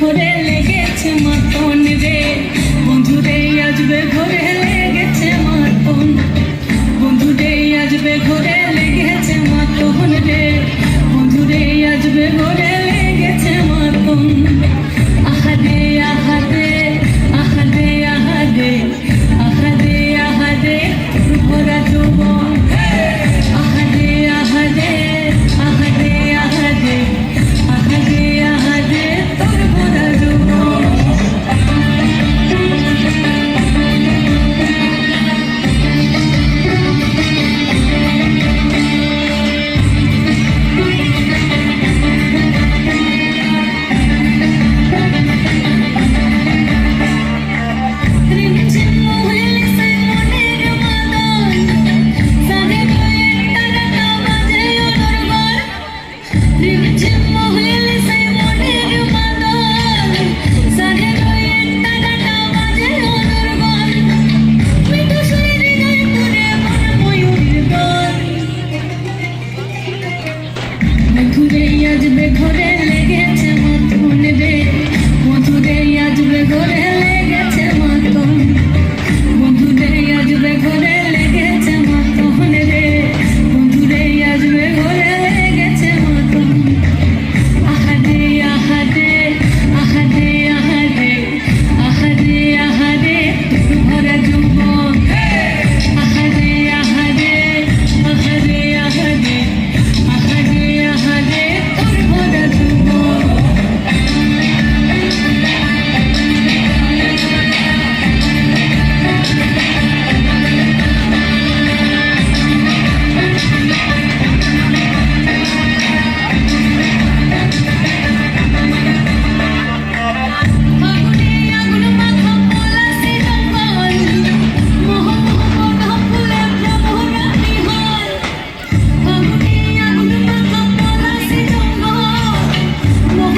ঘরে লেগেছে মাতন রে বন্ধুরে আসবে ঘরে লেগেছে মাতন বন্ধুরে আসবে ঘরে লেগেছে মাতন রে বন্ধুরে আসবে ঘরে লেগেছে মাতন আহাদে আহাদে আহাদে আহাদে আহাদে আহাদে ভরা যৌবন আহাদে আহাদে আহাদে আহাদে আহাদে আহাদে তোর ভরা যৌবন মধুরে আসবে ঘরে লেগেছে মাতন রে মধুরে আসবে ঘরে লেগেছে মাতন মধুরে আসবে ঘরে লেগেছে মাতন রে মধুরে আসবে ঘরে লেগেছে মাতন আহাদে আহাদে আহাদে আহাদে আহাদে আহাদে ভরা যৌবন আহাদে আহাদে আহাদে আহাদে আহাদে আহাদে তোর ভরা যৌবন ফাগুনে আগুন মাখা পলাশি জঙ্গল মোহ মোহ ফুলে ভ্রমরা বিহার ফাগুনে আগুন মাখা পলাশি জঙ্গল মোহ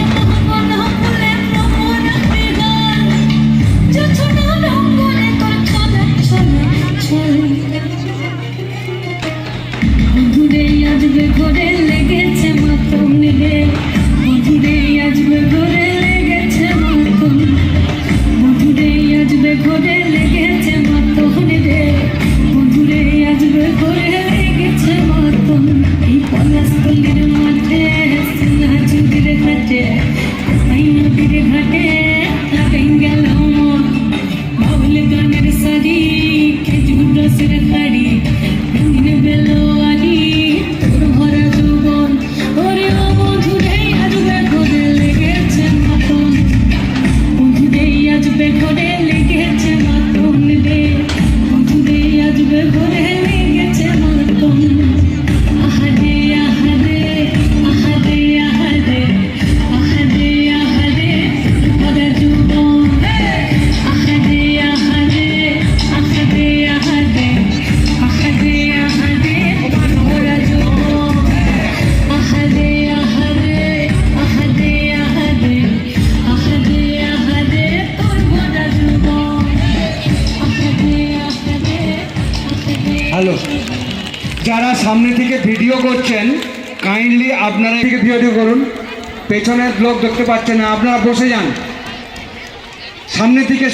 মোহ ফুলে ভ্রমরা বিহার জোছনা রঙ্গনে তোর ছলে ছলে ছলে বন্ধুরে আসবে ঘরে লেগেছে মাতন রে বন্ধুরে আসবে ঘরে লেগেছে মাতন বন্ধুরে আসবে ঘরে লেগেছে মাতন রে বন্ধুরে আসবে ঘরে লেগেছে মাতন এই পলাশতলির মাঠে সিংহাচুরির ঘাটে এই নদীর ঘাটে লাগাই গেল মন বাউল গানের শাড়ি খেজুর রসের খাড়ি রঙিন বেলোয়ারি তোর ভরা যৌবন ওরে ও বন্ধুরে আসবে ঘরে লেগেছে মাতন বন্ধুরে আসবে ঘরে লেগেছে মাতন রে বন্ধুরে আসবে ঘরে লেগেছে মাতন আহাদে আহাদে আহাদে আহাদে আহাদে আহাদে ভরা যৌবন আহাদে আহাদে আহাদে আহাদে আহাদে আহাদে ভরা যৌবন আহাদে আহাদে আহাদে আহাদে আহাদে আহাদে তোর ভরা যৌবন আহাদে আহাদে আহাদে হ্যালো, যারা সামনে থেকে ভিডিও করছেন কাইন্ডলি আপনারা থেকে ভিডিও করুন। পেছনের লোক দেখতে পাচ্ছেন না, আপনারা বসে যান। সামনে থেকে